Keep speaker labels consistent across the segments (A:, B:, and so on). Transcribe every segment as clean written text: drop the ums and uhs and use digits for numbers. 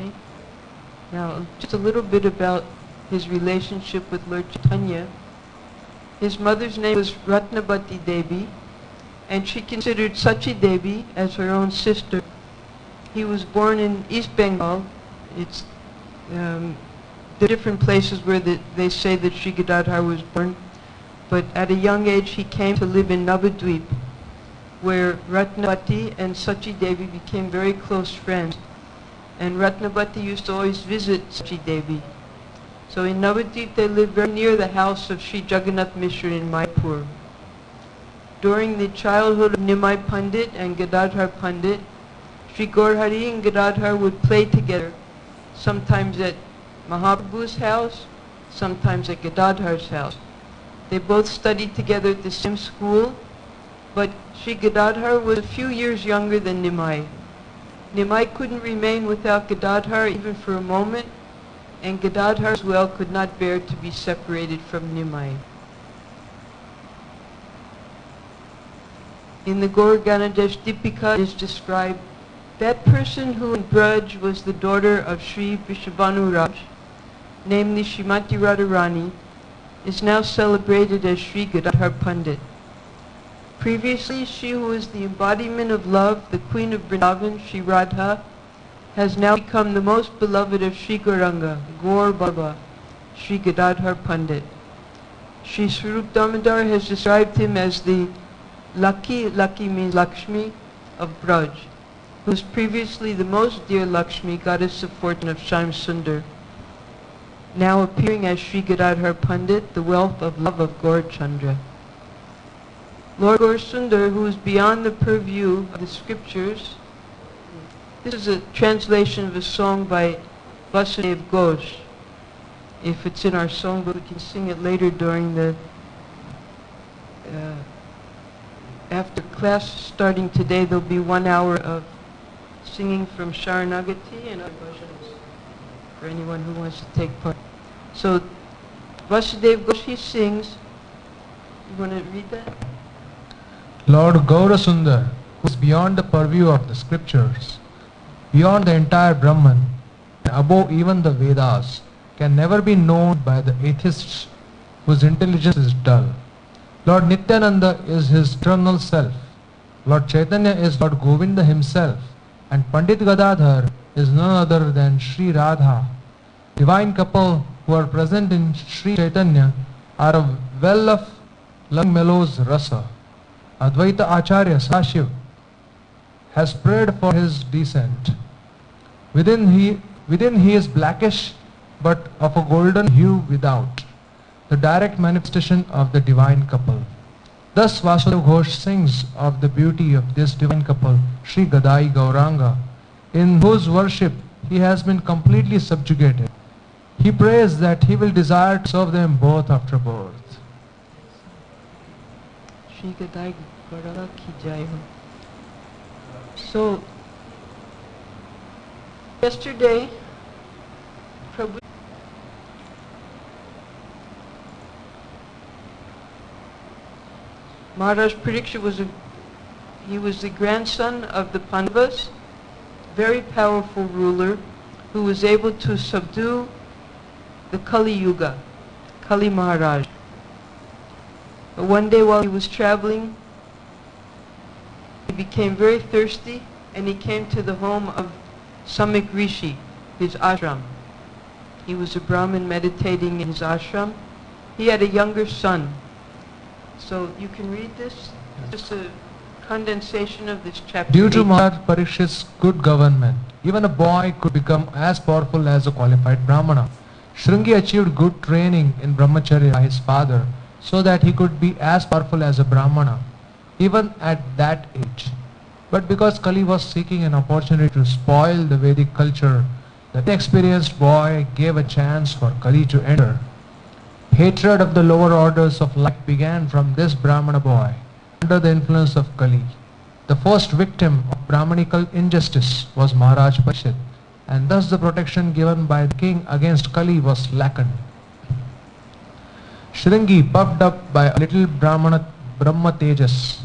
A: Okay. Now, just a little bit about his relationship with Lord Chaitanya. His mother's name was Ratnabati Devi, and she considered Sachi Devi as her own sister. He was born in East Bengal. It's the different places where they say that Sri Gadadhar was born. But at a young age he came to live in Navadvip, where Ratnabati and Sachi Devi became very close friends. And Ratnabati used to always visit Sachi Devi. So in Navadvip they lived very near the house of Sri Jagannath Mishra in Mayapur. During the childhood of Nimai Pandit and Gadadhar Pandit, Sri Gaurhari and Gadadhar would play together, sometimes at Mahaprabhu's house, sometimes at Gadadhar's house. They both studied together at the same school, but Sri Gadadhar was a few years younger than Nimai. Nimai couldn't remain without Gadadhar even for a moment, and Gadadhar as well could not bear to be separated from Nimai. In the Gaur Ganadesh Dipika it is described, that person who in Braj was the daughter of Sri Vrishabhanu Raj, namely Srimati Radharani, is now celebrated as Sri Gadadhar Pandit. Previously, she who was the embodiment of love, the Queen of Vrindavan, Sri Radha, has now become the most beloved of Sri Gauranga, Gaur Baba, Sri Gadadhar Pandit. Sri Swarup Damodar has described him as the Lucky means Lakshmi, of Braj, who was previously the most dear Lakshmi, goddess of fortune of Shyam Sundar, now appearing as Sri Gadadhar Pandit, the wealth of love of Gaur Chandra. Lord Gaur Sundar, who is beyond the purview of the scriptures, this is a translation of a song by Vasudev Ghosh. If it's in our songbook, we can sing it later during the after class starting today. There'll be 1 hour of singing from Sharanagati and other bhajans for anyone who wants to take part. So Vasudev Ghosh sings. You want to read that?
B: Lord Gaurasundar, who is beyond the purview of the scriptures, beyond the entire Brahman, and above even the Vedas, can never be known by the atheists whose intelligence is dull. Lord Nityananda is his eternal self. Lord Chaitanya is Lord Govinda himself, and Pandit Gadadhar is none other than Sri Radha. Divine couple who are present in Sri Chaitanya are a well of loving mellows rasa. Advaita Acharya Sadashiv has prayed for his descent. Within he is blackish, but of a golden hue without, the direct manifestation of the divine couple. Thus Vasudev Ghosh sings of the beauty of this divine couple, Sri Gadai Gauranga, in whose worship he has been completely subjugated. He prays that he will desire to serve them both after birth.
A: Sri Gadai Gauranga ki jai ho. So, yesterday, Prabhu Maharaj Pariksha was the grandson of the Pandavas, very powerful ruler who was able to subdue the Kali Yuga, Kali Maharaj. But one day while he was traveling, he became very thirsty and he came to the home of Samik Rishi, his ashram. He was a Brahmin meditating in his ashram. He had a younger son. So you can read this, just a condensation of this chapter.
B: Due to Maharaj Parikshit's good government, even a boy could become as powerful as a qualified Brahmana. Shringi achieved good training in Brahmacharya by his father, so that he could be as powerful as a Brahmana, even at that age. But because Kali was seeking an opportunity to spoil the Vedic culture, the inexperienced boy gave a chance for Kali to enter. Hatred of the lower orders of life began from this Brahmana boy under the influence of Kali. The first victim of Brahmanical injustice was Maharaj Parikshit, and thus the protection given by the king against Kali was slackened. Shringi, puffed up by a little Brahma Tejas,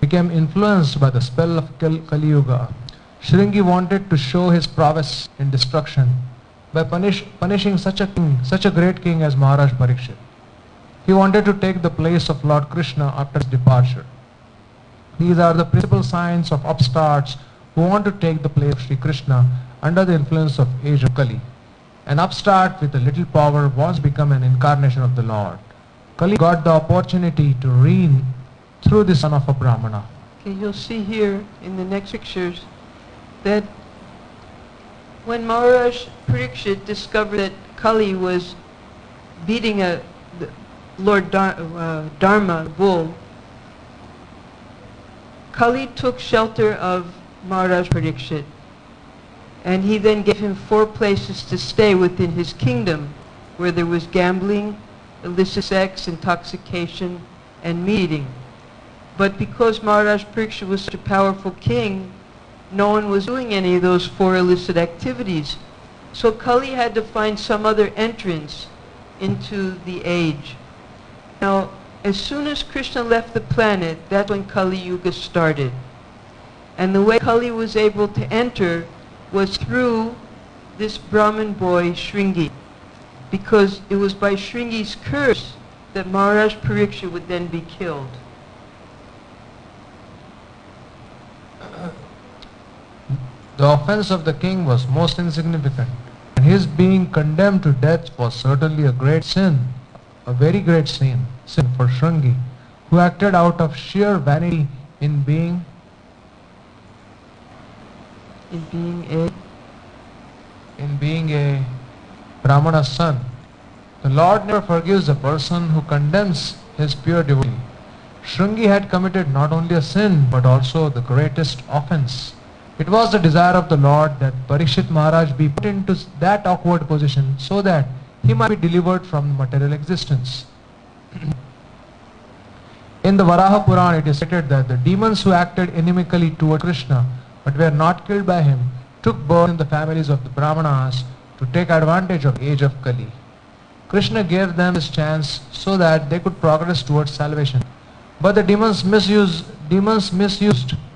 B: became influenced by the spell of Kali Yuga. Shringi wanted to show his prowess in destruction by punishing such a great king as Maharaj Parikshit. He wanted to take the place of Lord Krishna after his departure. These are the principal signs of upstarts who want to take the place of Sri Krishna under the influence of age of Kali. An upstart with a little power wants to become an incarnation of the Lord. Kali got the opportunity to reign through the son of a Brahmana.
A: Okay, you'll see here in the next pictures that when Maharaj Parikshit discovered that Kali was beating Lord Dharma, bull, Kali took shelter of Maharaj Parikshit, and he then gave him 4 places to stay within his kingdom, where there was gambling, illicit sex, intoxication, and meat eating. But because Maharaj Parikshit was such a powerful king, no one was doing any of those 4 illicit activities. So Kali had to find some other entrance into the age. Now, as soon as Krishna left the planet, that's when Kali Yuga started. And the way Kali was able to enter was through this Brahmin boy, Shringi. Because it was by Shringi's curse that Maharaj Parikshit would then be killed.
B: The offense of the king was most insignificant, and his being condemned to death was certainly a great sin, a very great sin for Shringi, who acted out of sheer vanity in being a Brahmana's son. The Lord never forgives a person who condemns his pure devotee. Shringi had committed not only a sin but also the greatest offense. It was the desire of the Lord that Parikshit Maharaj be put into that awkward position so that he might be delivered from material existence. In the Varaha Purana, it is stated that the demons who acted inimically toward Krishna but were not killed by him took birth in the families of the Brahmanas to take advantage of the age of Kali. Krishna gave them this chance so that they could progress towards salvation. But the demons misused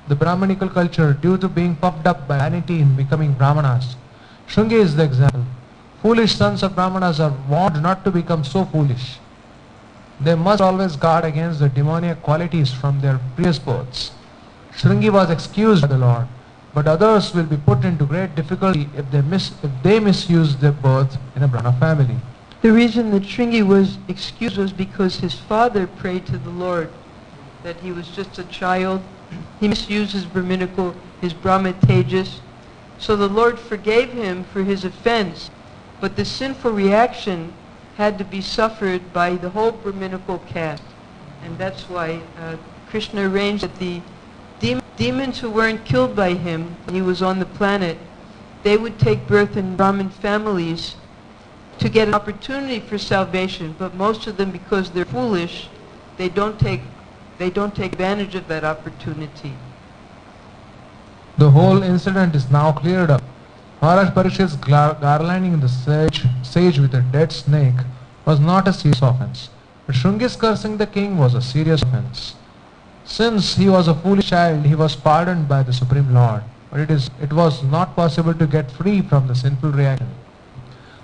B: the Brahmanical culture due to being puffed up by vanity in becoming Brahmanas. Shringi is the example. Foolish sons of Brahmanas are warned not to become so foolish. They must always guard against the demoniac qualities from their previous births. Shringi was excused by the Lord, but others will be put into great difficulty if they misuse their birth in a Brahmana family.
A: The reason that Shringi was excused was because his father prayed to the Lord that he was just a child. He misused his Brahma tejas. So the Lord forgave him for his offense, but the sinful reaction had to be suffered by the whole Brahminical caste. And that's why Krishna arranged that the demons who weren't killed by him when he was on the planet, they would take birth in Brahmin families to get an opportunity for salvation, but most of them, because they're foolish, they don't take advantage of that opportunity.
B: The whole incident is now cleared up. Maharaj Parikshit's garlanding the sage with a dead snake was not a serious offense, but Shringi's cursing the king was a serious offense. Since he was a foolish child, he was pardoned by the Supreme Lord, but it was not possible to get free from the sinful reaction.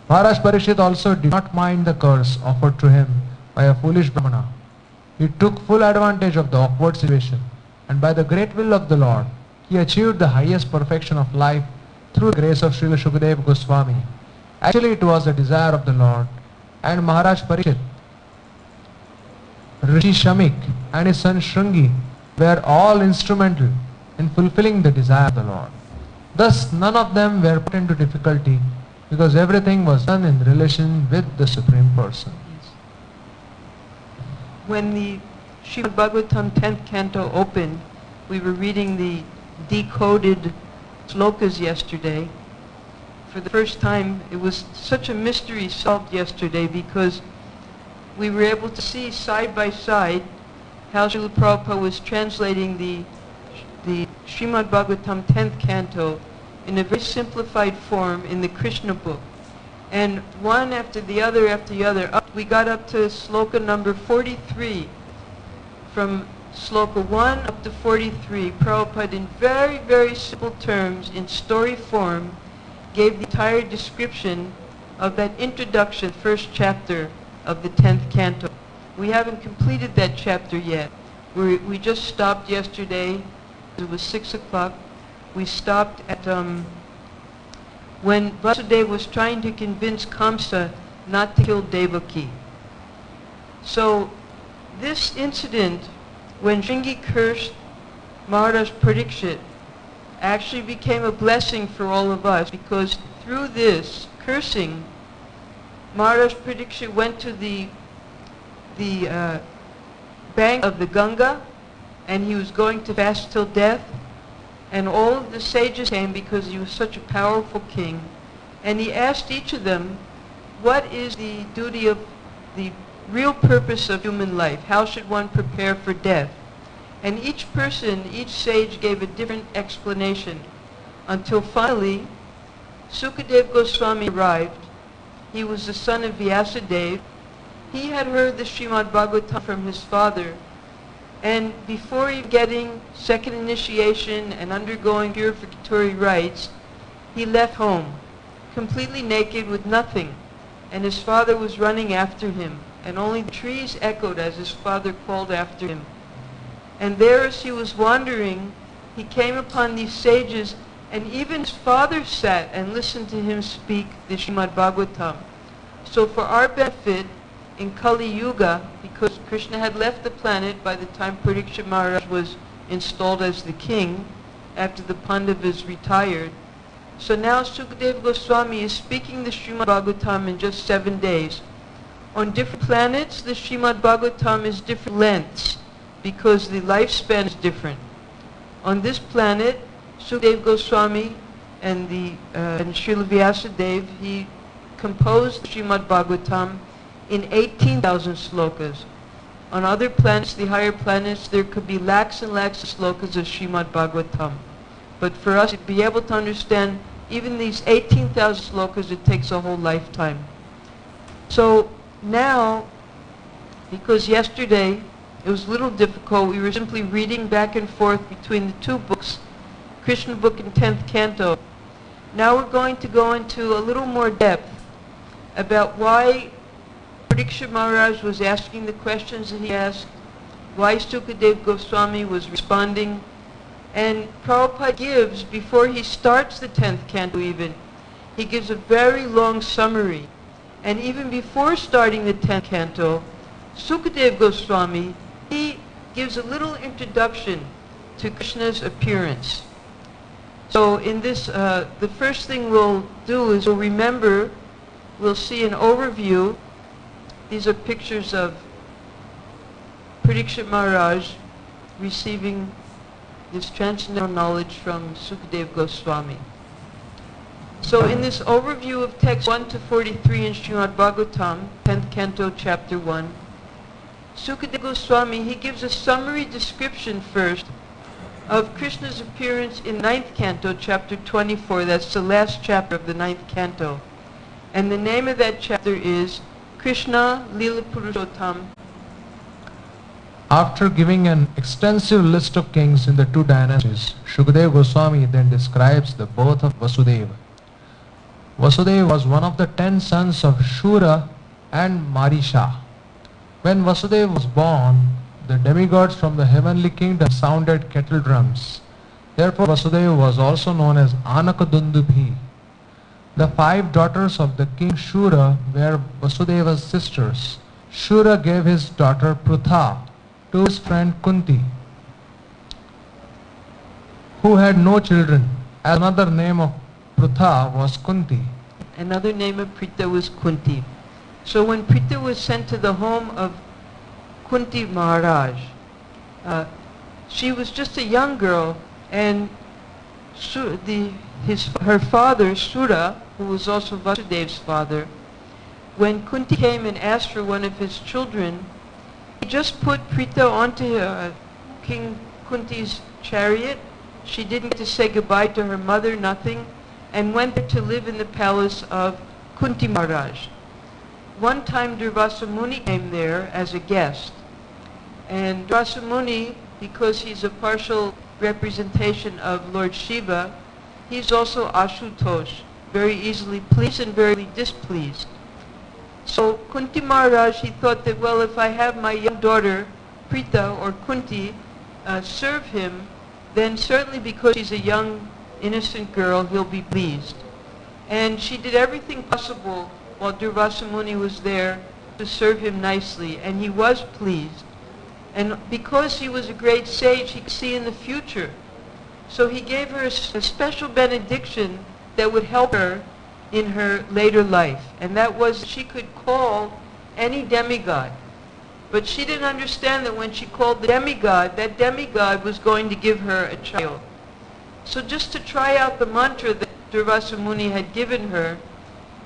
B: Maharaj Parikshit also did not mind the curse offered to him by a foolish Brahmana. He took full advantage of the awkward situation, and by the great will of the Lord, he achieved the highest perfection of life through the grace of Srila Shukadeva Goswami. Actually, it was the desire of the Lord, and Maharaj Parikshit, Rishi Shamik and his son Shringi were all instrumental in fulfilling the desire of the Lord. Thus, none of them were put into difficulty because everything was done in relation with the Supreme Person.
A: When the Srimad Bhagavatam 10th canto opened, we were reading the decoded slokas yesterday. For the first time, it was such a mystery solved yesterday because we were able to see side by side how Srila Prabhupada was translating the Srimad Bhagavatam 10th canto in a very simplified form in the Krishna book. And one after the other, we got up to sloka number 43 from sloka 1 up to 43, Prabhupada in very, very simple terms, in story form, gave the entire description of that introduction, first chapter of the 10th canto. We haven't completed that chapter yet. We just stopped yesterday. It was 6 o'clock. We stopped at when Vasudeva was trying to convince Kamsa not to kill Devaki. So this incident, when Shringi cursed Maharaj Parikshit, actually became a blessing for all of us, because through this cursing, Maharaj Parikshit went to the bank of the Ganga, and he was going to fast till death, and all of the sages came because he was such a powerful king, and he asked each of them, what is the duty of the real purpose of human life? How should one prepare for death? And each person, each sage gave a different explanation, until finally Sukadeva Goswami arrived. He was the son of Vyasadeva. He had heard the Srimad Bhagavatam from his father, and before getting second initiation and undergoing purificatory rites, he left home, completely naked with nothing, and his father was running after him, and only the trees echoed as his father called after him. And there, as he was wandering, he came upon these sages, and even his father sat and listened to him speak the Srimad Bhagavatam. So for our benefit, in Kali Yuga, because Krishna had left the planet by the time Parikshit Maharaj was installed as the king, after the Pandavas retired, so now Sukadeva Goswami is speaking the Srimad Bhagavatam in just 7 days. On different planets, the Srimad Bhagavatam is different lengths, because the lifespan is different. On this planet, Sukadeva Goswami and Srila Vyasadeva, he composed the Srimad Bhagavatam in 18,000 slokas. On other planets, the higher planets, there could be lakhs and lakhs of slokas of Srimad Bhagavatam. But for us to be able to understand even these 18,000 slokas, it takes a whole lifetime. So now, because yesterday it was a little difficult, we were simply reading back and forth between the two books, Krishna book and 10th canto. Now we're going to go into a little more depth about why Parikshit Maharaj was asking the questions that he asked, why Sukadeva Goswami was responding, and Prabhupada gives, before he starts the 10th canto even, he gives a very long summary. And even before starting the 10th canto, Sukadeva Goswami, he gives a little introduction to Krishna's appearance. So in this, the first thing we'll do is we'll remember, we'll see an overview. These are pictures of Parikshit Maharaj receiving this transcendental knowledge from Sukadeva Goswami. So in this overview of text 1 to 43 in Srimad Bhagavatam, 10th canto, chapter 1, Sukadeva Goswami, he gives a summary description first of Krishna's appearance in 9th canto, chapter 24. That's the last chapter of the 9th canto. And the name of that chapter is Krishna Lila Purushottam.
B: After giving an extensive list of kings in the two dynasties, Sukadeva Goswami then describes the birth of Vasudeva. Vasudeva was one of the 10 sons of Shura and Marisha. When Vasudeva was born, the demigods from the heavenly kingdom sounded kettle drums. Therefore Vasudeva was also known as Anakadundubhi. The 5 daughters of the king Shura were Vasudeva's sisters. Shura gave his daughter Prutha to his friend Kunti, who had no children. Another name of Prutha was Kunti.
A: Another name of Prita was Kunti. So when Prita was sent to the home of Kunti Maharaj, she was just a young girl, and her father, Sura, who was also Vasudeva's father, when Kunti came and asked for one of his children, he just put Prita onto King Kunti's chariot. She didn't get to say goodbye to her mother, nothing, and went to live in the palace of Kunti Maharaj. One time Durvasa Muni came there as a guest, and Durvasa Muni because he's a partial representation of Lord Shiva, he's also Ashutosh, very easily pleased and very displeased. So Kunti Maharaj, he thought that, well, if I have my young daughter, Prita or Kunti, serve him, then certainly because she's a young, innocent girl, he'll be pleased. And she did everything possible while Durvasa Muni was there to serve him nicely, and he was pleased. And because he was a great sage, he could see in the future. So he gave her a special benediction that would help her in her later life. And that was she could call any demigod. But she didn't understand that when she called the demigod, that demigod was going to give her a child. So just to try out the mantra that Durvasa Muni had given her,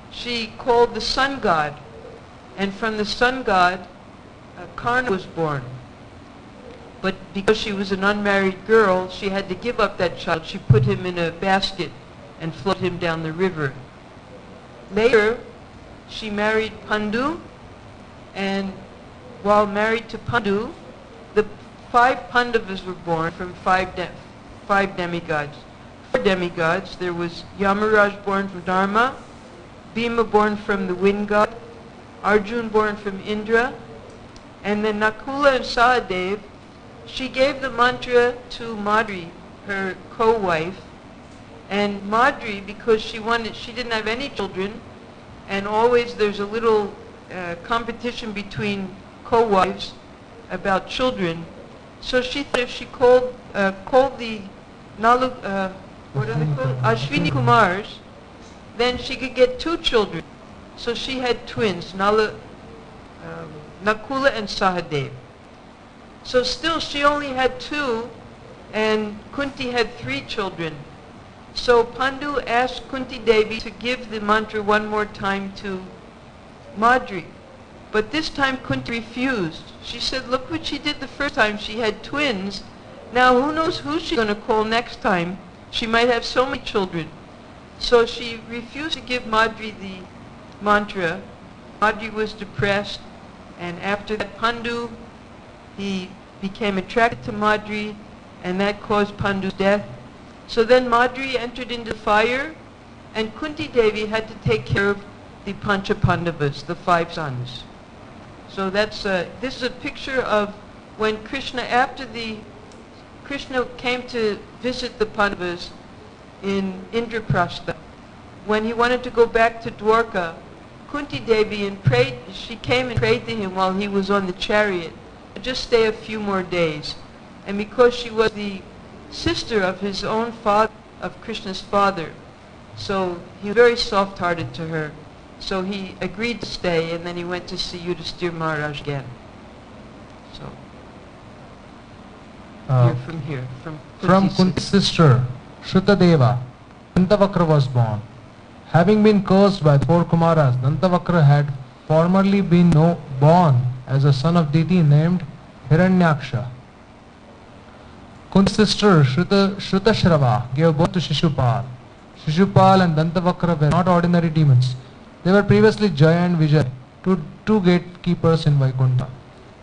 A: she called the sun god. And from the sun god, Karna was born. But because she was an unmarried girl, she had to give up that child. She put him in a basket and floated him down the river. Later, she married Pandu, and while married to Pandu, the 5 Pandavas were born from 5 demigods. 4 demigods. There was Yamaraj born from Dharma, Bhima born from the wind god, Arjun born from Indra, and then Nakula and Sahadev. She gave the mantra to Madri, her co-wife, and Madri, because she didn't have any children, and always there's a little competition between co-wives about children. So she thought if she called the what are they called? Ashwini Kumars, then she could get 2 children. So she had twins, Nakula and Sahadev. So still she only had 2, and Kunti had 3 children. So Pandu asked Kunti Devi to give the mantra one more time to Madri. But this time Kunti refused. She said, look what she did the first time. She had twins. Now who knows who she's going to call next time. She might have so many children. So she refused to give Madri the mantra. Madri was depressed, and after that Pandu, he became attracted to Madri, and that caused Pandu's death. So then Madri entered into fire, and Kunti Devi had to take care of the Pancha Pandavas, the 5 sons. So that's this is a picture of when Krishna, Krishna came to visit the Pandavas in Indraprastha. When he wanted to go back to Dwarka, Kunti Devi she came and prayed to him while he was on the chariot, just stay a few more days. And because she was the sister of his own father, of Krishna's father, so he was very soft-hearted to her. So he agreed to stay, and then he went to see Yudhisthira Maharaj again. So, from here,
B: from Kunti's sister, Shrutadeva, Dantavakra was born. Having been cursed by the 4 Kumaras, Dantavakra had formerly been born as a son of deity named Hiranyaksha. Kunti's sister Shrutashrava gave birth to Shishupal. Shishupal and Dantavakra were not ordinary demons. They were previously Jaya and Vijay, two gatekeepers in Vaikuntha.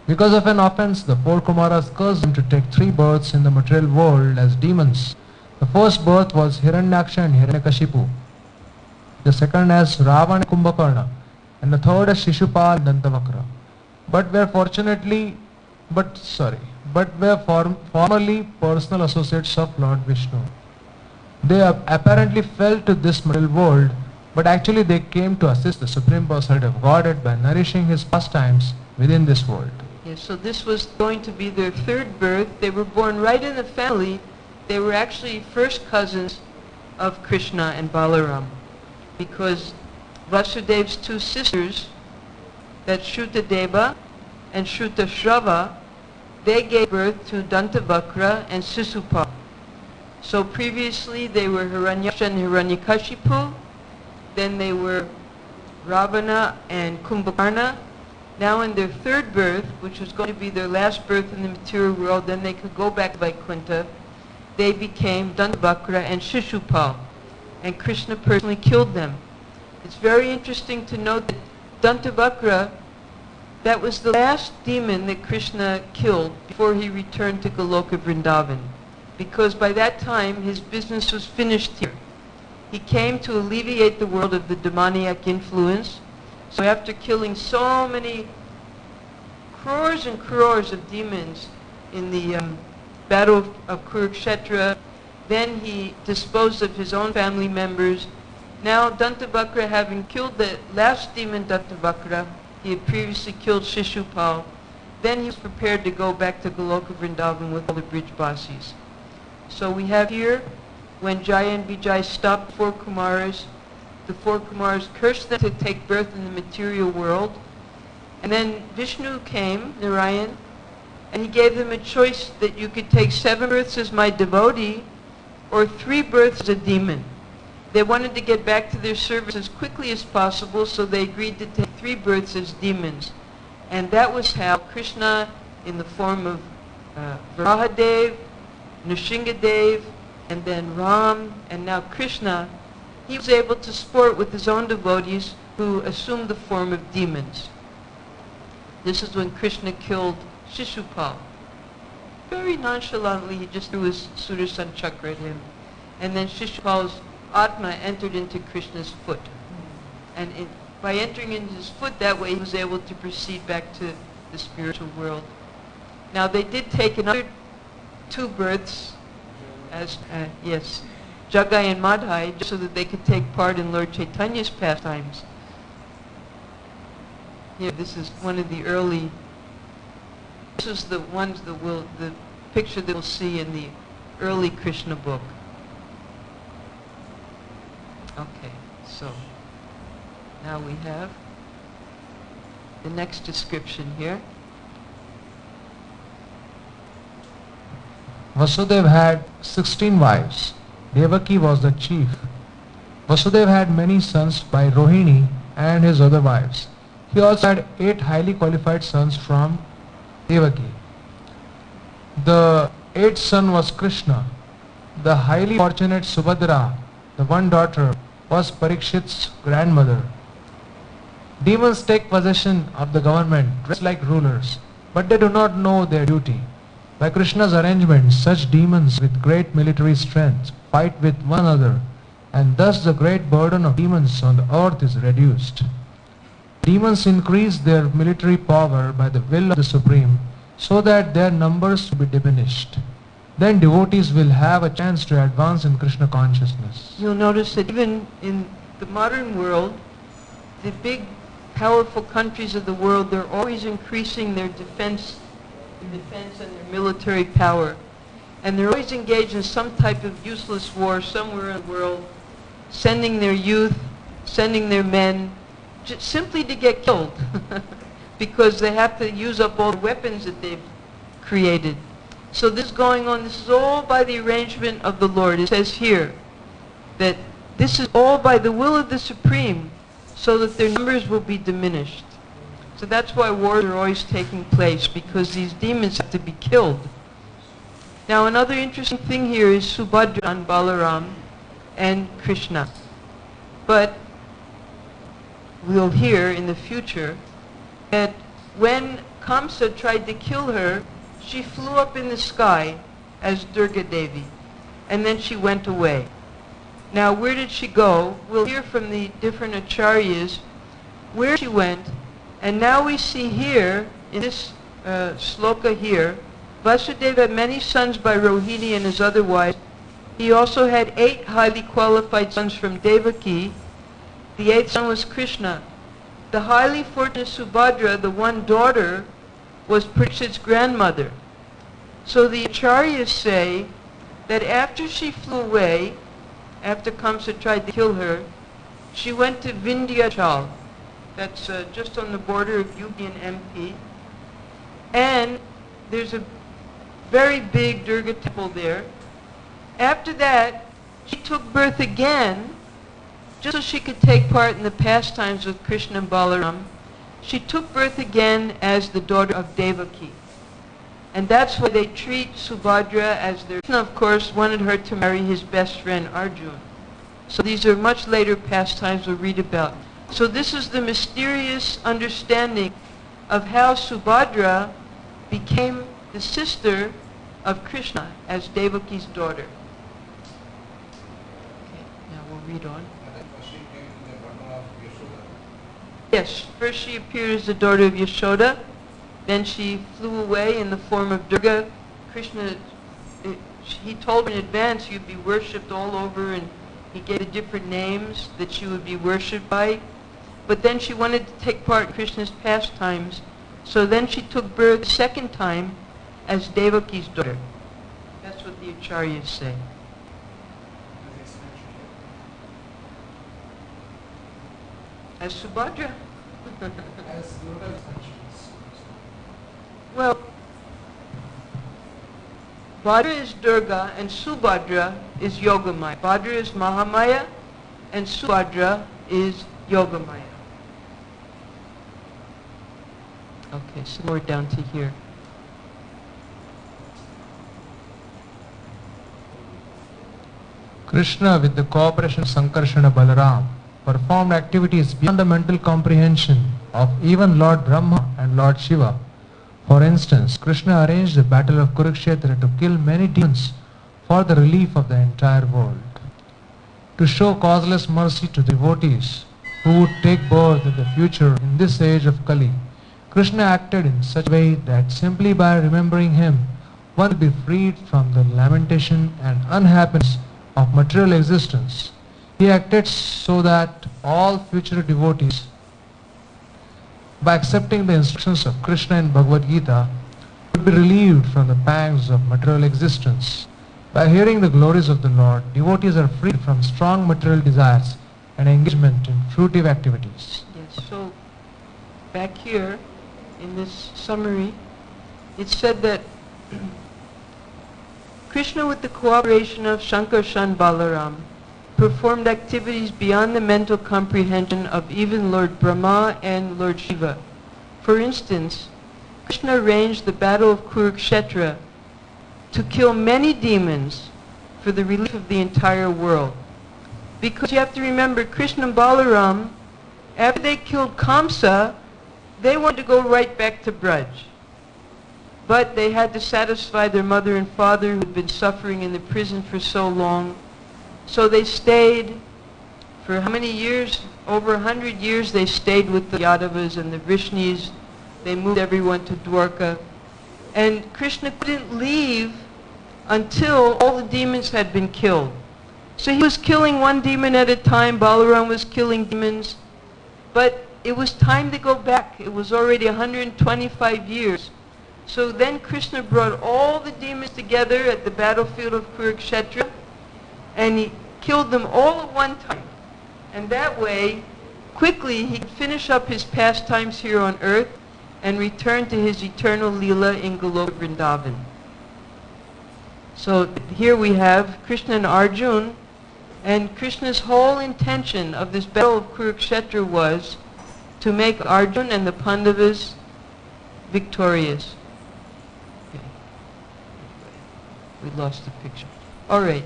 B: Because of an offense, the 4 Kumaras cursed them to take 3 births in the material world as demons. The first birth was Hiranyaksha and Hiranyakashipu. The second as Ravana and Kumbhakarna, and the third as Shishupal and Dantavakra. But were formerly personal associates of Lord Vishnu. They apparently fell to this material world, but actually they came to assist the Supreme Personality of Godhead by nourishing his pastimes within this world.
A: Yes, so this was going to be their 3rd birth. They were born right in the family. They were actually first cousins of Krishna and Balaram, because Vasudev's 2 sisters, that's Shrutadeva and Shrutashrava, they gave birth to Dantavakra and Sisupal. So previously they were Hiranyaksha and Hiranyakashipu, then they were Ravana and Kumbhakarna. Now in their 3rd birth, which was going to be their last birth in the material world, then they could go back to Vaikuntha, they became Dantavakra and Shishupal, and Krishna personally killed them. It's very interesting to note that Dantavakra, That was the last demon that Krishna killed before he returned to Goloka Vrindavan, because by that time his business was finished here. He came to alleviate the world of the demoniac influence. So after killing so many crores and crores of demons in the battle of Kurukshetra, then he disposed of his own family members. Now Dantavakra, having killed the last demon Dantavakra, he had previously killed Shishupal, then he was prepared to go back to Goloka Vrindavan with all the Brijbasis. So we have here, when Jaya and Vijay stopped the four Kumaras cursed them to take birth in the material world. And then Vishnu came, Narayan, and he gave them a choice that you could take 7 births as my devotee or 3 births as a demon. They wanted to get back to their service as quickly as possible, so they agreed to take 3 births as demons. And that was how Krishna, in the form of Varahadev, Nrsingadev, and then Ram, and now Krishna, he was able to sport with his own devotees who assumed the form of demons. This is when Krishna killed Shishupal. Very nonchalantly, he just threw his Sudarshan chakra at him. And then Shishupal's Atma entered into Krishna's foot. And by entering into his foot that way, he was able to proceed back to the spiritual world. Now they did take another 2 births as, Jagai and Madhai, just so that they could take part in Lord Chaitanya's pastimes. Here, this is one of the early, this is the ones that the picture that we'll see in the early Krishna book. Okay, so now we have the next description here.
B: Vasudeva had 16 wives. Devaki was the chief. Vasudeva had many sons by Rohini and his other wives. He also had 8 highly qualified sons from Devaki. The 8th son was Krishna. The highly fortunate Subhadra, the one daughter, was Parikshit's grandmother. Demons take possession of the government dressed like rulers, but they do not know their duty. By Krishna's arrangement, such demons with great military strength fight with one another, and thus the great burden of demons on the earth is reduced. Demons increase their military power by the will of the Supreme, so that their numbers will be diminished. Then devotees will have a chance to advance in Krishna consciousness.
A: You'll notice that even in the modern world, the big, powerful countries of the world, they're always increasing their defense and their military power. And they're always engaged in some type of useless war somewhere in the world, sending their youth, sending their men, just simply to get killed, because they have to use up all the weapons that they've created. So this is going on, this is all by the arrangement of the Lord. It says here that this is all by the will of the Supreme, so that their numbers will be diminished. So that's why wars are always taking place, because these demons have to be killed. Now another interesting thing here is Subhadra and Balaram and Krishna. But we'll hear in the future that when Kamsa tried to kill her, she flew up in the sky as Durga Devi, and then she went away. Now where did she go? We'll hear from the different acharyas where she went. And now we see here, in this sloka here, Vasudeva had many sons by Rohini and his other wives. He also had 8 highly qualified sons from Devaki. The 8th son was Krishna. The highly fortunate Subhadra, the one daughter, was Parikshit's grandmother. So the acharyas say that after she flew away, after Kamsa tried to kill her, she went to Vindhyachal. That's just on the border of UP and MP. And there's a very big Durga temple there. After that, she took birth again, just so she could take part in the pastimes with Krishna and Balaram. She took birth again as the daughter of Devaki. And that's why they treat Subhadra as their... Krishna, of course, wanted her to marry his best friend, Arjuna. So these are much later pastimes we'll read about. So this is the mysterious understanding of how Subhadra became the sister of Krishna as Devaki's daughter. Okay, now we'll read on. Yes, first she appeared as the daughter of Yashoda, then she flew away in the form of Durga. Krishna, he told her in advance you'd be worshipped all over, and he gave the different names that she would be worshipped by. But then she wanted to take part in Krishna's pastimes, so then she took birth the second time as Devaki's daughter. That's what the Acharyas say. As Subhadra? Well, Bhadra is Durga and Subhadra is Yogamaya. Bhadra is Mahamaya and Subhadra is Yogamaya. Okay, so we're down to here.
B: Krishna, with the cooperation of Sankarshana Balaram, performed activities beyond the mental comprehension of even Lord Brahma and Lord Shiva. For instance, Krishna arranged the battle of Kurukshetra to kill many demons for the relief of the entire world. To show causeless mercy to devotees who would take birth in the future in this age of Kali, Krishna acted in such a way that simply by remembering him, one will be freed from the lamentation and unhappiness of material existence. He acted so that all future devotees, by accepting the instructions of Krishna in Bhagavad Gita, would be relieved from the pangs of material existence. By hearing the glories of the Lord, devotees are freed from strong material desires and engagement in fruitive activities.
A: Yes, so back here in this summary, it said that Krishna, with the cooperation of Sankarshan Balaram, performed activities beyond the mental comprehension of even Lord Brahma and Lord Shiva. For instance, Krishna arranged the battle of Kurukshetra to kill many demons for the relief of the entire world. Because you have to remember, Krishna and Balaram, after they killed Kamsa, they wanted to go right back to Braj. But they had to satisfy their mother and father who had been suffering in the prison for so long. So they stayed for how many years? Over 100 years they stayed with the Yadavas and the Vrishnis. They moved everyone to Dwarka. And Krishna couldn't leave until all the demons had been killed. So he was killing one demon at a time. Balaram was killing demons. But it was time to go back. It was already 125 years. So then Krishna brought all the demons together at the battlefield of Kurukshetra, and he killed them all at one time. And that way, quickly, he could finish up his pastimes here on earth and return to his eternal Leela in Goloka Vrindavan. So here we have Krishna and Arjuna, and Krishna's whole intention of this battle of Kurukshetra was to make Arjuna and the Pandavas victorious. Okay. We lost the picture. All right.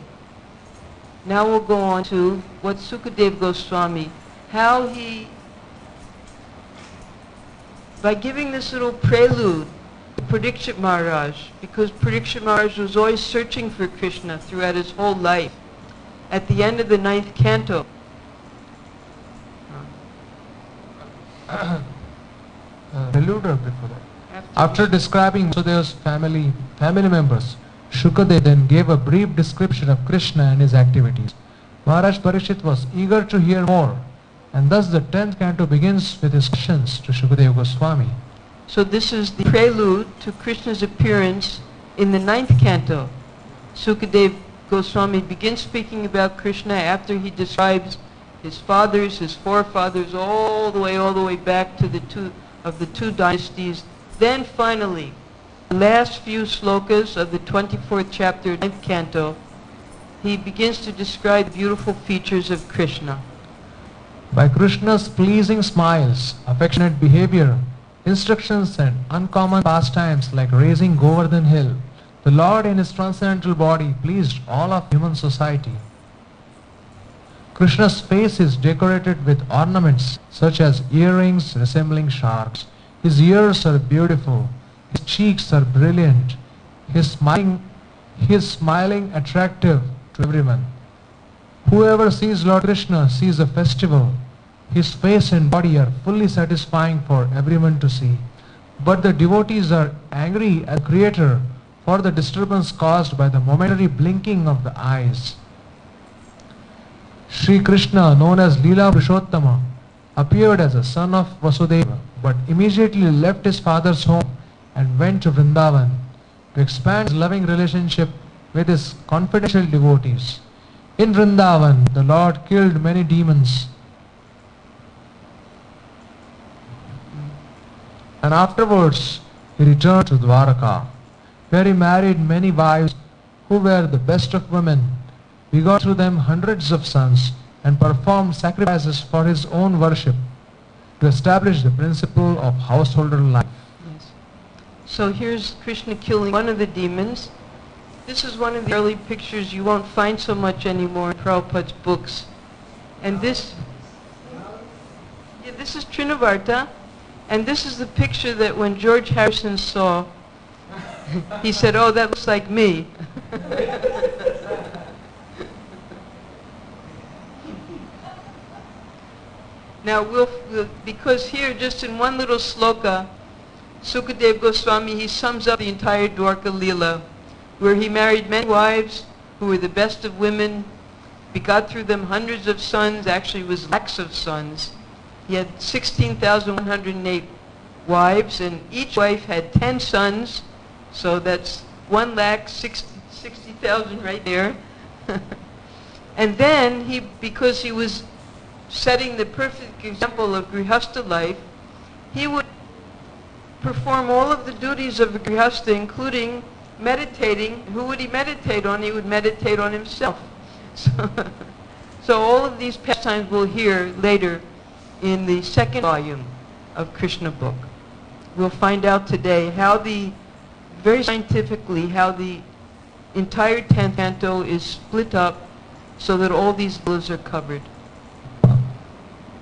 A: Now we'll go on to what Sukadeva Goswami, how he, by giving this little prelude to Parikshit Maharaj, because Parikshit Maharaj was always searching for Krishna throughout his whole life. At the end of the 9th canto,
B: prelude or before that? After describing Vasudeva's family members, Shukadeva then gave a brief description of Krishna and his activities. Maharaj Parikshit was eager to hear more, and thus the 10th canto begins with his questions to Shukadeva Goswami.
A: So this is the prelude to Krishna's appearance in the 9th canto. Sukadeva Goswami begins speaking about Krishna after he describes his fathers, his forefathers, all the way back to the two dynasties. Then finally, the last few slokas of the 24th chapter, 9th canto, he begins to describe the beautiful features of Krishna.
B: By Krishna's pleasing smiles, affectionate behavior, instructions and uncommon pastimes like raising Govardhan hill, the Lord in his transcendental body pleased all of human society. Krishna's face is decorated with ornaments such as earrings resembling sharks, His ears are beautiful, his cheeks are brilliant, his smiling attractive to everyone. Whoever sees Lord Krishna sees a festival. His face and body are fully satisfying for everyone to see. But the devotees are angry at the Creator for the disturbance caused by the momentary blinking of the eyes. Sri Krishna, known as Leela Purushottama, appeared as a son of Vasudeva, but immediately left his father's home and went to Vrindavan to expand his loving relationship with his confidential devotees. In Vrindavan, the Lord killed many demons, and afterwards he returned to Dwaraka, where he married many wives who were the best of women, begot through them hundreds of sons, and performed sacrifices for his own worship to establish the principle of householder life.
A: Yes. So here's Krishna killing one of the demons. This is one of the early pictures you won't find so much anymore in Prabhupada's books. And this is Trinavarta, and this is the picture that when George Harrison saw, he said, "Oh, that looks like me." Now, because here, just in one little sloka, Sukadeva Goswami, he sums up the entire Dwarka Leela, where he married many wives who were the best of women, begot through them hundreds of sons, actually was lakhs of sons. He had 16,108 wives, and each wife had 10 sons, so that's 1,60,000 right there. And then, because he was setting the perfect example of Grihastha life, he would perform all of the duties of a Grihastha, including meditating. Who would he meditate on? He would meditate on himself. So all of these pastimes we'll hear later in the second volume of Krishna book. We'll find out today very scientifically, how the entire 10th canto is split up so that all these leelas are covered.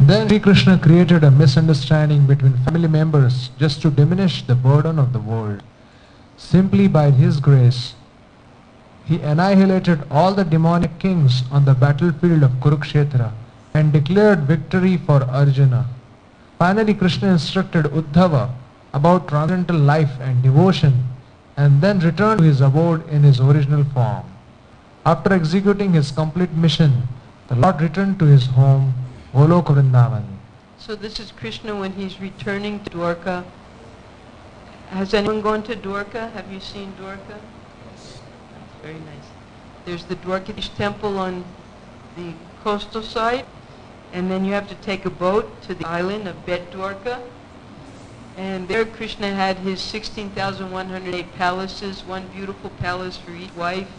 B: Then Sri Krishna created a misunderstanding between family members just to diminish the burden of the world. Simply by his grace, he annihilated all the demonic kings on the battlefield of Kurukshetra and declared victory for Arjuna. Finally, Krishna instructed Uddhava about transcendental life and devotion, and then returned to his abode in his original form. After executing his complete mission, the Lord returned to his home, Goloka Vrindavan.
A: So this is Krishna when he's returning to Dwarka. Has anyone gone to Dwarka? Have you seen Dwarka? Yes. Very nice. There's the Dwarkadish temple on the coastal side, and then you have to take a boat to the island of Bet Dwarka. And there Krishna had his 16,108 palaces, one beautiful palace for each wife,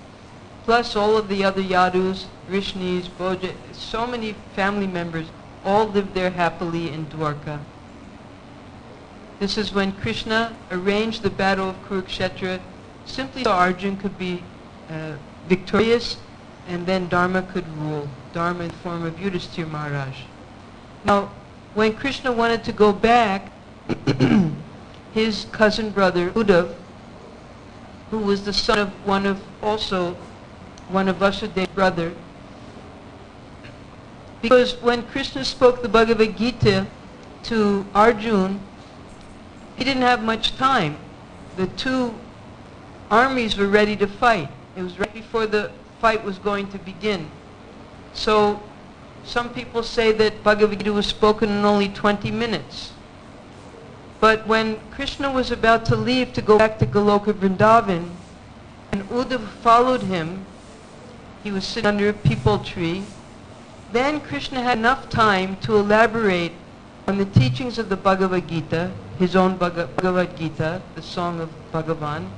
A: plus all of the other Yadus, Vrishnis, Boja, so many family members, all lived there happily in Dwarka. This is when Krishna arranged the battle of Kurukshetra simply so Arjuna could be victorious, and then Dharma could rule. Dharma in the form of Yudhishthira Maharaj. Now, when Krishna wanted to go back, his cousin brother Uddhav, who was the son of one of Vasudeva's brother, because when Krishna spoke the Bhagavad Gita to Arjuna, he didn't have much time. The two armies were ready to fight. It was right before the fight was going to begin. So some people say that Bhagavad Gita was spoken in only 20 minutes. But when Krishna was about to leave to go back to Goloka Vrindavan, and Uddhava followed him, he was sitting under a peepal tree, then Krishna had enough time to elaborate on the teachings of the Bhagavad Gita, his own Bhagavad Gita, the song of Bhagavan.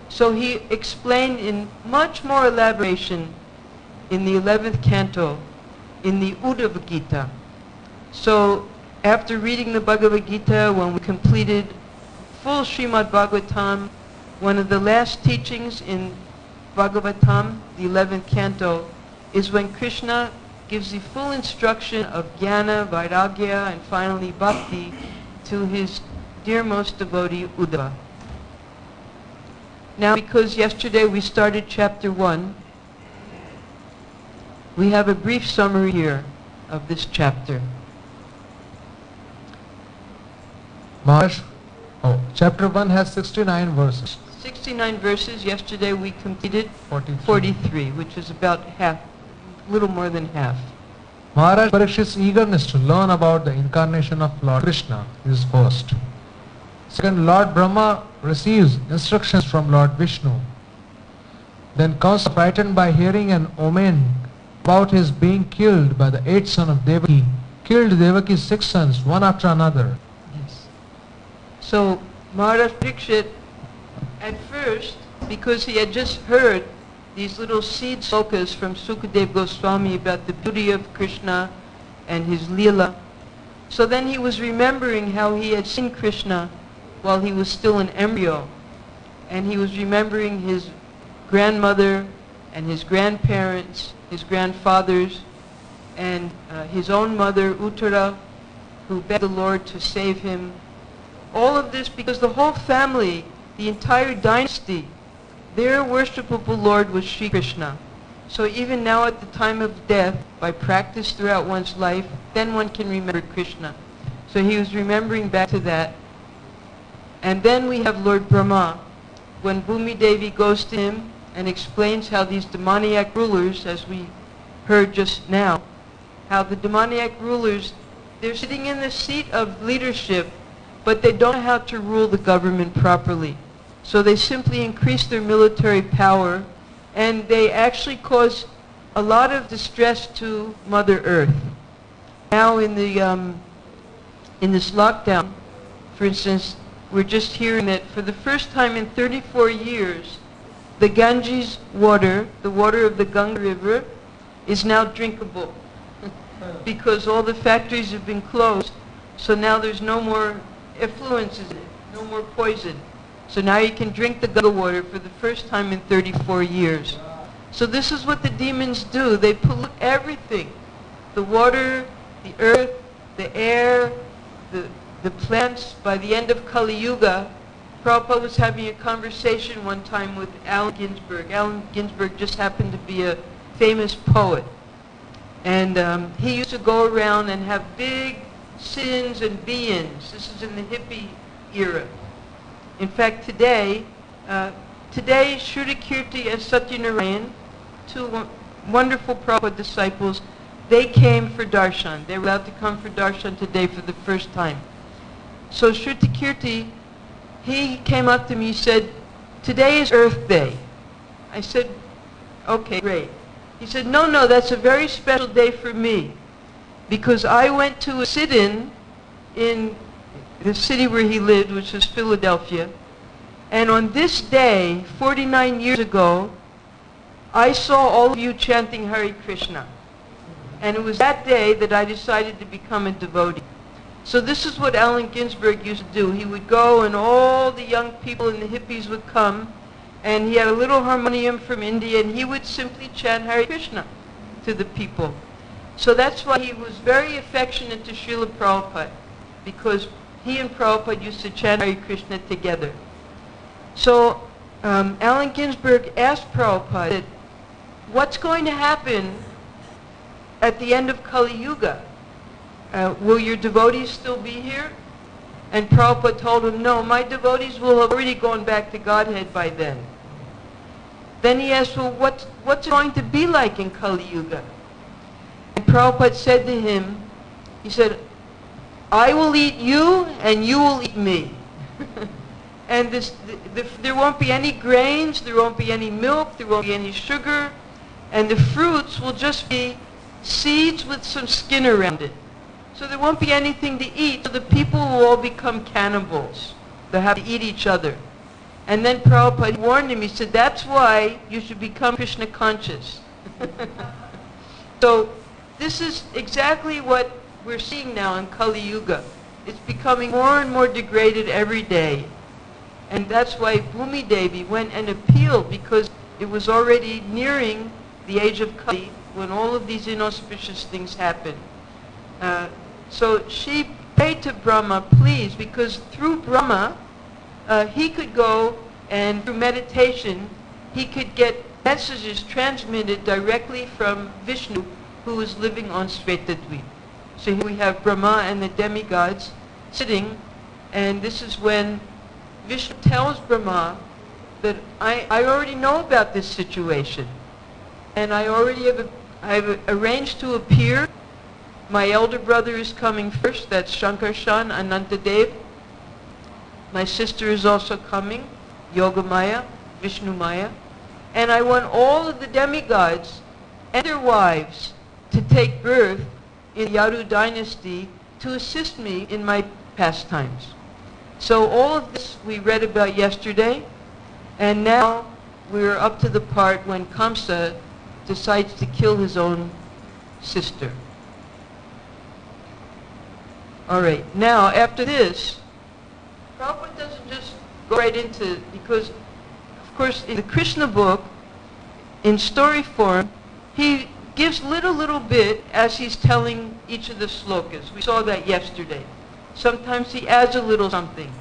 A: So he explained in much more elaboration in the 11th canto, in the Uddhava Gita. So after reading the Bhagavad Gita, when we completed full Srimad Bhagavatam, one of the last teachings in Bhagavatam, the 11th canto, is when Krishna gives the full instruction of jnana, vairagya, and finally bhakti to his dearmost devotee, Uddhava. Now, because yesterday we started chapter 1, we have a brief summary here of this chapter.
B: Maharaj, chapter 1 has 69 verses.
A: 69 verses. Yesterday we completed
B: 43.
A: which is about half, little more than half.
B: Maharaj Parikshit's eagerness to learn about the incarnation of Lord Krishna is first. Second, Lord Brahma receives instructions from Lord Vishnu. Then Kamsa, frightened by hearing an omen about his being killed by the 8th son of Devaki, killed Devaki's 6 sons one after another.
A: Yes. So Maharaj Parikshit, at first, because he had just heard these little seed slokas from Sukadeva Goswami about the beauty of Krishna and his Leela, so then he was remembering how he had seen Krishna while he was still an embryo, and he was remembering his grandmother and his grandparents, his grandfathers, and his own mother, Uttara, who begged the Lord to save him. All of this because the whole family, the entire dynasty, their worshipable Lord was Sri Krishna. So even now at the time of death, by practice throughout one's life, then one can remember Krishna. So he was remembering back to that. And then we have Lord Brahma, when Bhumi Devi goes to him and explains how these demoniac rulers, as we heard just now, how the demoniac rulers, they're sitting in the seat of leadership, but they don't know how to rule the government properly. So they simply increase their military power, and they actually cause a lot of distress to Mother Earth. Now in this lockdown, for instance, we're just hearing that for the first time in 34 years, the Ganges water, the water of the Ganga River, is now drinkable because all the factories have been closed. So now there's no more effluences in it, no more poison. So now you can drink the Ganga water for the first time in 34 years. So this is what the demons do. They pollute everything. The water, the earth, the air, the plants. By the end of Kali Yuga, Prabhupada was having a conversation one time with Allen Ginsberg. Allen Ginsberg just happened to be a famous poet. And he used to go around and have big sit-ins and be-ins. This is in the hippie era. In fact, today Shrutikirti and Satyanarayan, two wonderful Prabhupada disciples, they came for darshan. They were allowed to come for darshan today for the first time. So Shrutikirti, he came up to me, he said, "Today is Earth Day." I said, "Okay, great." He said, no, that's a very special day for me, because I went to a sit-in in the city where he lived, which was Philadelphia, and on this day, 49 years ago, I saw all of you chanting Hare Krishna. And it was that day that I decided to become a devotee. So this is what Allen Ginsberg used to do. He would go and all the young people and the hippies would come, and he had a little harmonium from India, and he would simply chant Hare Krishna to the people. So that's why he was very affectionate to Srila Prabhupada, because he and Prabhupada used to chant Hare Krishna together. So Allen Ginsberg asked Prabhupada, what's going to happen at the end of Kali Yuga? Will your devotees still be here? And Prabhupada told him, no, my devotees will have already gone back to Godhead by then. Then he asked, well, what's it going to be like in Kali Yuga? And Prabhupada said to him, he said, I will eat you and you will eat me. And there won't be any grains, there won't be any milk, there won't be any sugar, and the fruits will just be seeds with some skin around it. So there won't be anything to eat, so the people will all become cannibals. They'll have to eat each other. And then Prabhupada warned him, he said, that's why you should become Krishna conscious. So this is exactly what we're seeing now in Kali Yuga. It's becoming more and more degraded every day. And that's why Bhumi Devi went and appealed, because it was already nearing the age of Kali when all of these inauspicious things happened. So she pray to Brahma, please, because through Brahma, he could go and through meditation, he could get messages transmitted directly from Vishnu, who was living on Svetadvip. So here we have Brahma and the demigods sitting, and this is when Vishnu tells Brahma that I already know about this situation, and I've arranged to appear. My elder brother is coming first, that's Shankarshan, Anantadev. My sister is also coming, Yogamaya, Vishnumaya. And I want all of the demigods and their wives to take birth in the Yadu dynasty to assist me in my pastimes. So all of this we read about yesterday, and now we're up to the part when Kamsa decides to kill his own sister. All right, now after this, Prabhupada doesn't just go right into, because of course in the Krishna book, in story form, he gives little bit as he's telling each of the slokas. We saw that yesterday. Sometimes he adds a little something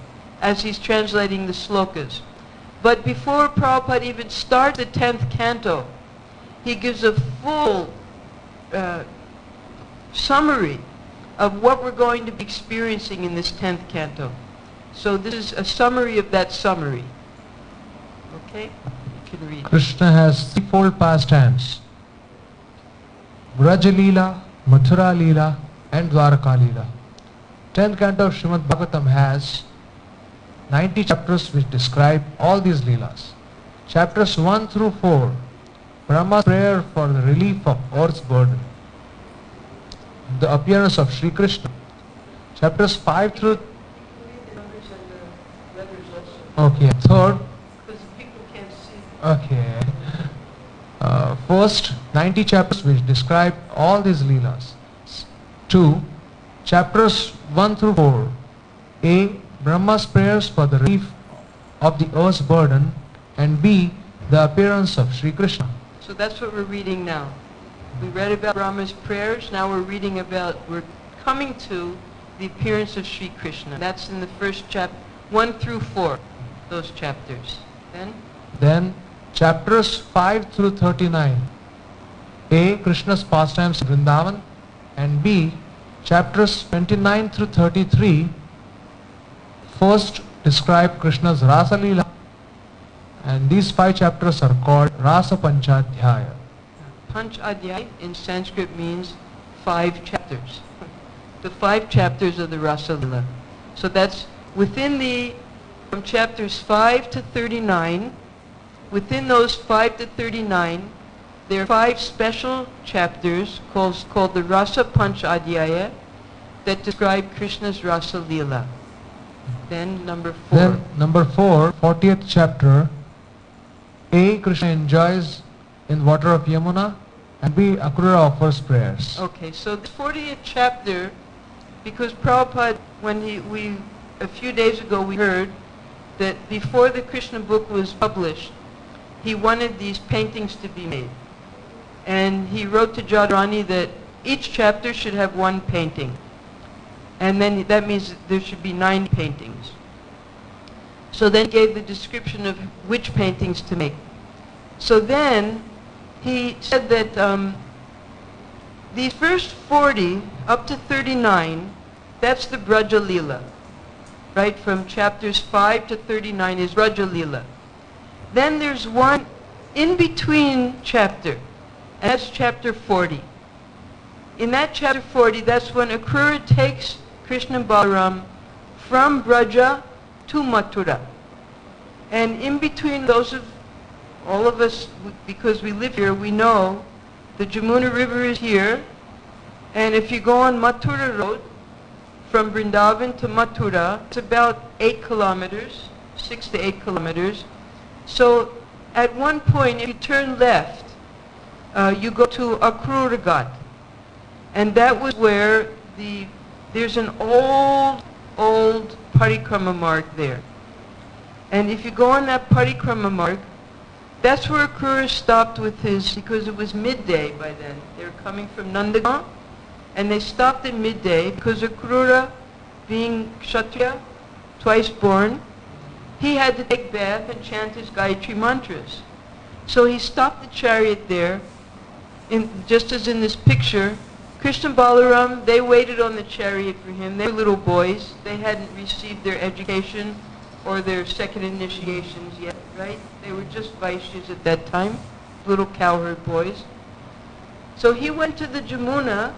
A: as he's translating the slokas. But before Prabhupada even starts the 10th canto, he gives a full summary of what we're going to be experiencing in this 10th canto. So this is a summary of that summary. Okay? You can read.
B: Krishna has threefold pastimes: Vraja Leela, Mathura Leela and Dwaraka Leela. 10th canto of Srimad Bhagavatam has 90 chapters which describe all these Leelas. Chapters 1 through 4, Brahma's prayer for the relief of earth's burden, the appearance of Sri Krishna. Chapters 5 through... Okay, third...
A: Because people can't see.
B: Okay. First, 90 chapters which describe all these Leelas. 2. Chapters 1 through 4. A. Brahma's prayers for the relief of the earth's burden, and B. The appearance of Sri Krishna.
A: So that's what we're reading now. We read about Brahma's prayers, now we're coming to the appearance of Sri Krishna. That's in the first chapter, 1 through 4, those chapters.
B: Then chapters 5 through 39. A. Krishna's pastimes in Vrindavan, and B. Chapters 29 through 33 first describe Krishna's Rasa Leela, and these 5 chapters are called Rasa Panchadhyaya.
A: Panchadhyaya in Sanskrit means 5 chapters. The 5 chapters of the Rasa Leela. So that's within from chapters 5 to 39, within those 5 to 39, there are 5 special chapters called the Rasa Panchadhyaya that describe Krishna's Rasa Leela. Then number 4.
B: Then number 4, 40th chapter. A. Krishna enjoys in water of Yamuna, and B. Akrura offers prayers.
A: Okay, so the 40th chapter, because Prabhupada, a few days ago we heard that before the Krishna book was published, he wanted these paintings to be made. And he wrote to Jadharani that each chapter should have 1 painting. And then that means that there should be 9 paintings. So then he gave the description of which paintings to make. So then he said that these first 40 up to 39, that's the Braja Leela. Right, from chapters 5 to 39 is Braja Leela. Then there's one in between chapter, and that's chapter 40. In that chapter 40, that's when Akrura takes Krishna and Balaram from Braja to Mathura. And in between all of us, because we live here, we know the Jamuna River is here, and if you go on Mathura Road, from Vrindavan to Mathura, it's about 8 kilometers, 6 to 8 kilometers. So at one point, if you turn left, you go to Akrura Ghat. And that was where there's an old parikrama mark there. And if you go on that parikrama mark, that's where Akrura stopped with because it was midday by then. They were coming from Nandagaon, and they stopped at midday because Akrura being Kshatriya, twice born, he had to take bath and chant his Gayatri mantras. So he stopped the chariot there, just as in this picture. Krishna and Balaram, they waited on the chariot for him. They were little boys. They hadn't received their education or their second initiations yet, right? They were just Vaishyas at that time, little cowherd boys. So he went to the Jamuna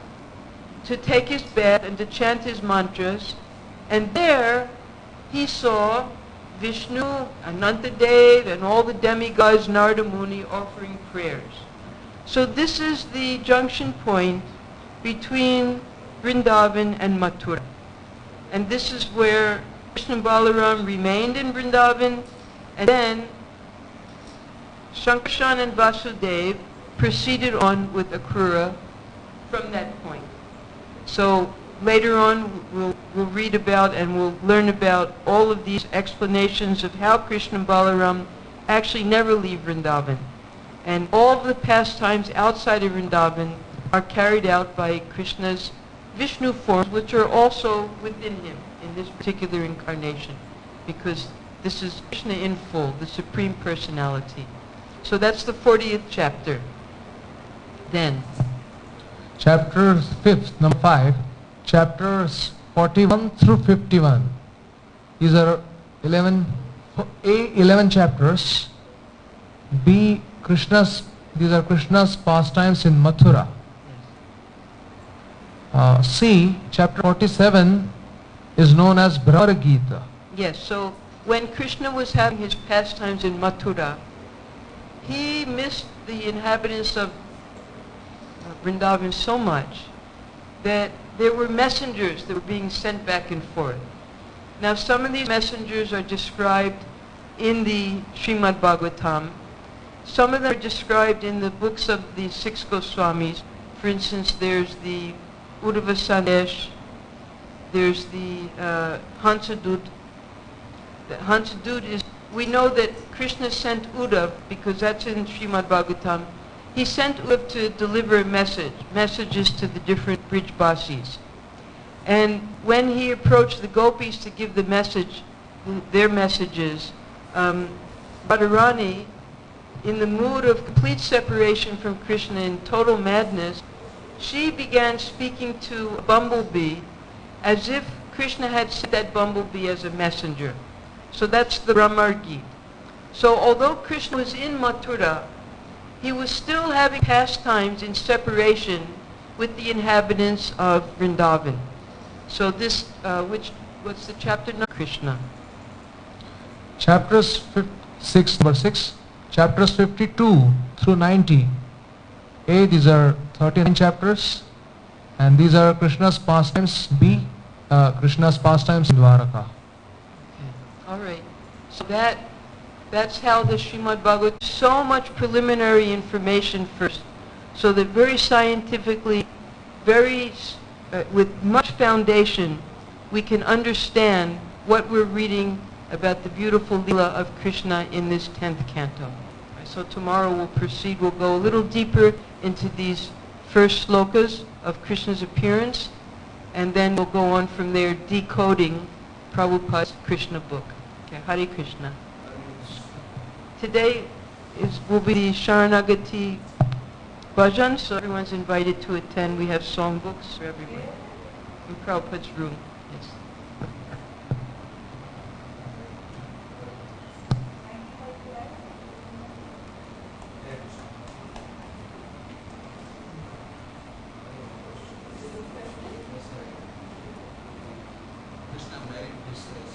A: to take his bath and to chant his mantras, and there he saw Vishnu, Anantadev, and all the demigods, Narada Muni, offering prayers. So this is the junction point between Vrindavan and Mathura. And this is where Krishna and Balaram remained in Vrindavan, and then Shankarshan and Vasudev proceeded on with Akrura from that point. So later on we'll read about and we'll learn about all of these explanations of how Krishna and Balaram actually never leave Vrindavan. And all of the pastimes outside of Vrindavan are carried out by Krishna's Vishnu forms, which are also within him in this particular incarnation, because this is Krishna in full, the Supreme Personality. So that's the 40th chapter. Then
B: Chapter 5th, number 5, chapters 41 through 51. These are 11 chapters. These are Krishna's pastimes in Mathura. C, chapter 47 is known as Brahma Gita.
A: Yes, so when Krishna was having his pastimes in Mathura, he missed the inhabitants of Vrindavan so much that there were messengers that were being sent back and forth. Now some of these messengers are described in the Srimad Bhagavatam. Some of them are described in the books of the 6 Goswamis. For instance, there's the Uddhava Sandesh, there's the Hansadut. The Hansadut is, we know that Krishna sent Uddhava because that's in Srimad Bhagavatam. He sent Uddhava to deliver a messages to the different Brijbasis. And when he approached the gopis to give the message, their messages, Radharani, in the mood of complete separation from Krishna in total madness, she began speaking to a bumblebee as if Krishna had sent that bumblebee as a messenger. So that's the Brahma Gita. So although Krishna was in Mathura, he was still having pastimes in separation with the inhabitants of Vrindavan. So this, what's the chapter number? Krishna.
B: Chapters 6, chapters 52 through 90. A, these are 39 chapters, and these are Krishna's pastimes. B, Krishna's pastimes in Dwaraka.
A: Okay. All right. So that's how the Srimad Bhagavatam, so much preliminary information first, so that very scientifically, with much foundation, we can understand what we're reading about the beautiful Leela of Krishna in this 10th canto. So tomorrow we'll proceed, we'll go a little deeper into these first slokas of Krishna's appearance, and then we'll go on from there decoding Prabhupada's Krishna book. Okay, Hare Krishna. Today will be the Sharanagati bhajan, so everyone's invited to attend. We have song books for everyone in Prabhupada's room. Yes.